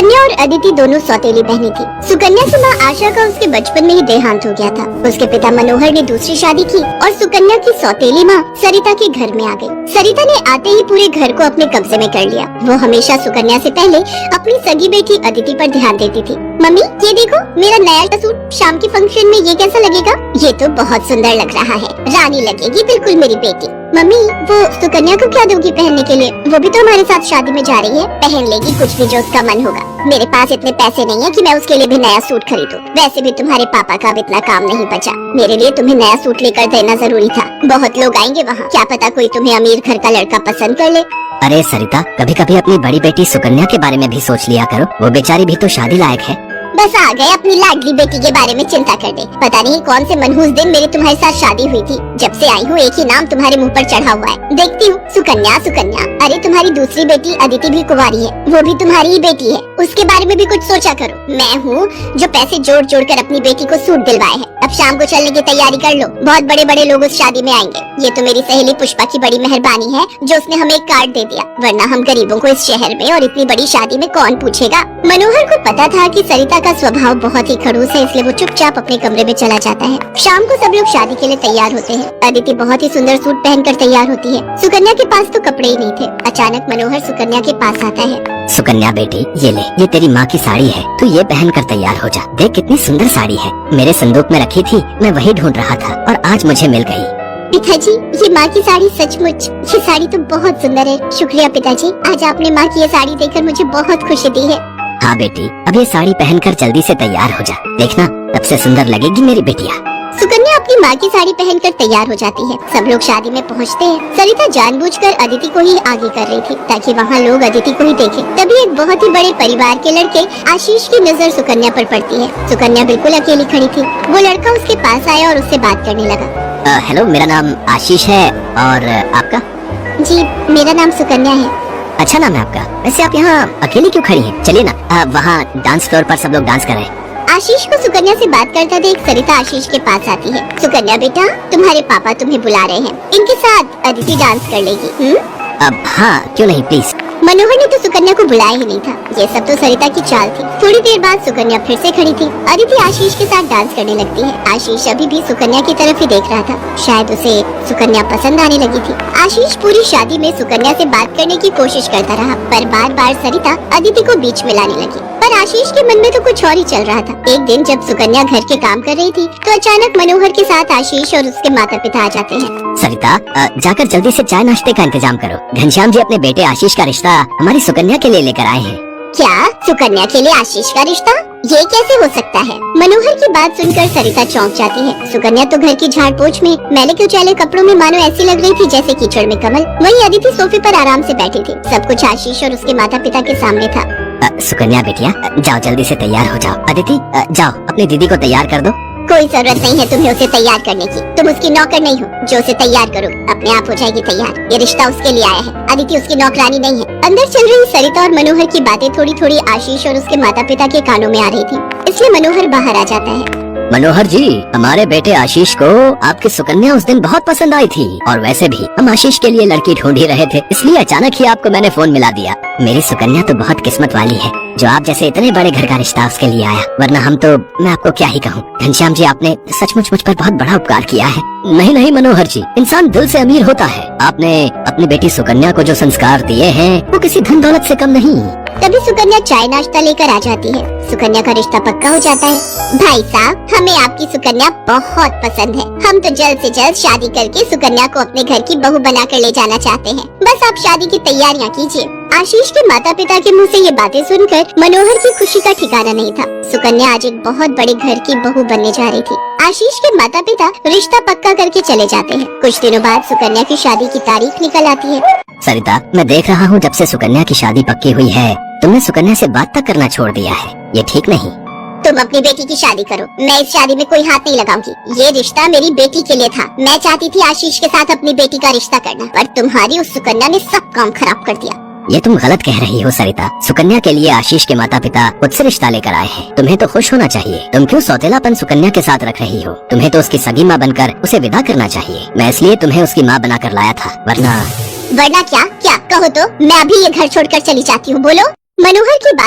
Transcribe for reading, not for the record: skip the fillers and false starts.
सुकन्या और अदिति दोनों सौतेली बहनें थी। सुकन्या की मां आशा का उसके बचपन में ही देहांत हो गया था। उसके पिता मनोहर ने दूसरी शादी की और सुकन्या की सौतेली मां सरिता के घर में आ गई। सरिता ने आते ही पूरे घर को अपने कब्जे में कर लिया। वो हमेशा सुकन्या से पहले अपनी सगी बेटी अदिति पर ध्यान देती थी। मम्मी ये देखो मेरा नया सूट, शाम के फंक्शन में ये कैसा लगेगा? ये तो बहुत सुंदर लग रहा है, रानी लगेगी बिल्कुल मेरी बेटी। मम्मी वो सुकन्या को क्या दोगी पहनने के लिए? वो भी तो हमारे साथ शादी में जा रही है, पहन लेगी कुछ भी जो उसका मन होगा। मेरे पास इतने पैसे नहीं है कि मैं उसके लिए भी नया सूट खरीदूं। वैसे भी तुम्हारे पापा का अब इतना काम नहीं बचा। मेरे लिए तुम्हें नया सूट लेकर देना जरूरी था। बहुत लोग आएंगे वहाँ, क्या पता कोई तुम्हें अमीर घर का लड़का पसंद कर ले। अरे सरिता, कभी कभी अपनी बड़ी बेटी सुकन्या के बारे में भी सोच लिया करो। वो बेचारी भी तो शादी लायक है। बस आ गए अपनी लाडली बेटी के बारे में चिंता करने। पता नहीं कौन से मनहूस दिन मेरी तुम्हारे साथ शादी हुई थी। जब से आई हूँ एक ही नाम तुम्हारे मुंह पर चढ़ा हुआ है। देखती हूँ सुकन्या सुकन्या। अरे तुम्हारी दूसरी बेटी अदिति भी कुंवारी है, वो भी तुम्हारी ही बेटी है। उसके बारे में भी कुछ सोचा करो। मैं हूँ जो पैसे जोड़ जोड़ कर अपनी बेटी को सूट दिलवाए है। अब शाम को चलने की तैयारी कर लो, बहुत बड़े बड़े लोग उस शादी में आएंगे। ये तो मेरी सहेली पुष्पा की बड़ी मेहरबानी है जो उसने हमें एक कार्ड दे दिया, वरना हम गरीबों को इस शहर में और इतनी बड़ी शादी में कौन पूछेगा। मनोहर को पता था कि सरिता का स्वभाव बहुत ही खड़ूस है, इसलिए वो चुपचाप अपने कमरे में चला जाता है। शाम को सब लोग शादी के लिए तैयार होते हैं। अदिति बहुत ही सुंदर सूट पहनकर तैयार होती है। सुकन्या के पास तो कपड़े ही नहीं थे। अचानक मनोहर सुकन्या के पास आता है। सुकन्या बेटी ये ले, ये तेरी माँ की साड़ी है, तू ये पहन कर तैयार हो जा। देख कितनी सुंदर साड़ी है, मेरे संदूक में रखी थी, मैं वही ढूंढ रहा था और आज मुझे मिल गई। पिताजी ये माँ की साड़ी सचमुच, ये साड़ी तो बहुत सुंदर है। शुक्रिया पिताजी, आज आपने माँ की ये साड़ी देखकर मुझे बहुत खुशी दी है। हाँ बेटी, अब ये साड़ी पहनकर जल्दी से तैयार हो जा, देखना तब से सुंदर लगेगी मेरी बेटिया। सुकन्या अपनी माँ की साड़ी पहनकर तैयार हो जाती है। सब लोग शादी में पहुँचते हैं। सरिता जानबूझकर अदिति को ही आगे कर रही थी ताकि वहाँ लोग अदिति को ही देखें। तभी एक बहुत ही बड़े परिवार के लड़के आशीष की नजर सुकन्या पर पड़ती है। सुकन्या बिल्कुल अकेली खड़ी थी। वो लड़का उसके पास आया और उससे बात करने लगा। हेलो, मेरा नाम आशीष है और आपका? जी मेरा नाम सुकन्या है। अच्छा नाम है आपका। वैसे आप यहाँ अकेली क्यों खड़ी हैं? चलिए ना, वहाँ डांस फ्लोर पर सब लोग डांस कर रहे हैं। आशीष को सुकन्या से बात करता देख सरिता आशीष के पास आती है। सुकन्या बेटा, तुम्हारे पापा तुम्हें बुला रहे हैं, इनके साथ अदिति डांस कर लेगी। अब हाँ, क्यों नहीं, प्लीज। मनोहर ने तो सुकन्या को बुलाया ही नहीं था। ये सब तो सरिता की चाल थी। थोड़ी देर बाद सुकन्या फिर से खड़ी थी। अदिति आशीष के साथ डांस करने लगती है। आशीष अभी भी सुकन्या की तरफ ही देख रहा था। शायद उसे सुकन्या पसंद आने लगी थी। आशीष पूरी शादी में सुकन्या से बात करने की कोशिश करता रहा, पर बार बार सरिता अदिति को बीच में लाने लगी। पर आशीष के मन में तो कुछ और ही चल रहा था। एक दिन जब सुकन्या घर के काम कर रही थी तो अचानक मनोहर के साथ आशीष और उसके माता पिता आ जाते हैं। सरिता, जाकर जल्दी से चाय नाश्ते का इंतजाम करो। घनश्याम जी अपने बेटे आशीष का रिश्ता हमारी सुकन्या के लिए लेकर आए हैं। क्या सुकन्या के लिए आशीष का रिश्ता? ये कैसे हो सकता है? मनोहर की बात सुनकर सरिता चौंक जाती है। सुकन्या तो घर की झाड़ पोछ में मैले कुचैले कपड़ों में मानो ऐसी लग रही थी जैसे कीचड़ में कमल। वहीं अदिति सोफे पर आराम से बैठी थी। सब कुछ आशीष और उसके माता पिता के सामने था। सुकन्या बेटिया, जाओ जल्दी से तैयार हो जाओ। अदिति जाओ अपनी दीदी को तैयार कर दो। कोई जरूरत नहीं है तुम्हें उसे तैयार करने की। तुम उसकी नौकर नहीं हो जो उसे तैयार करो, अपने आप हो जाएगी तैयार। ये रिश्ता उसके लिए आया है, अदिति उसकी नौकरानी नहीं है। अंदर चल रही सरिता और मनोहर की बातें थोड़ी थोड़ी आशीष और उसके माता पिता के कानों में आ रही थी, इसलिए मनोहर बाहर आ जाता है। मनोहर जी, हमारे बेटे आशीष को आपकी सुकन्या उस दिन बहुत पसंद आई थी और वैसे भी हम आशीष के लिए लड़की ढूंढ ही रहे थे, इसलिए अचानक ही आपको मैंने फोन मिला दिया। मेरी सुकन्या तो बहुत किस्मत वाली है जो आप जैसे इतने बड़े घर का रिश्ता उसके लिए आया, वरना हम तो, मैं आपको क्या ही कहूँ। घनश्याम जी आपने सचमुच मुझ पर बहुत बड़ा उपकार किया है। नहीं मनोहर जी, इंसान दिल से अमीर होता है। आपने अपनी बेटी सुकन्या को जो संस्कार दिए हैं वो किसी धन दौलत से कम नहीं। तभी सुकन्या चाय नाश्ता लेकर आ जाती है। सुकन्या का रिश्ता पक्का हो जाता है। भाई साहब, हमें आपकी सुकन्या बहुत पसंद है। हम तो जल्द से जल्द शादी करके सुकन्या को अपने घर की बहू बनाकर ले जाना चाहते हैं। बस आप शादी की तैयारियां कीजिए। आशीष के माता पिता के मुंह से ये बातें सुनकर मनोहर की खुशी का ठिकाना नहीं था। सुकन्या आज एक बहुत बड़े घर की बहू बनने जा रही थी। आशीष के माता पिता रिश्ता पक्का करके चले जाते हैं। कुछ दिनों बाद सुकन्या की शादी की तारीख निकल आती है। सरिता, मैं देख रहा हूँ जब से सुकन्या की शादी पक्की हुई है तुमने सुकन्या से बात तक करना छोड़ दिया है। ये ठीक नहीं। तुम अपनी बेटी की शादी करो, मैं इस शादी में कोई हाथ नहीं लगाऊंगी। ये रिश्ता मेरी बेटी के लिए था। मैं चाहती थी आशीष के साथ अपनी बेटी का रिश्ता करना, पर तुम्हारी उस सुकन्या ने सब काम खराब कर दिया। ये तुम गलत कह रही हो सरिता। सुकन्या के लिए आशीष के माता पिता खुद से रिश्ता लेकर आए हैं। तुम्हें तो खुश होना चाहिए। तुम क्यों सौतेलापन सुकन्या के साथ रख रही हो? तुम्हें तो उसकी सगी माँ बनकर उसे विदा करना चाहिए। मैं इसलिए तुम्हें उसकी माँ बनाकर लाया था, वरना क्या? कहो तो मैं अभी ये घर छोड़कर चली जाती हूँ। बोलो। मनोहर की बात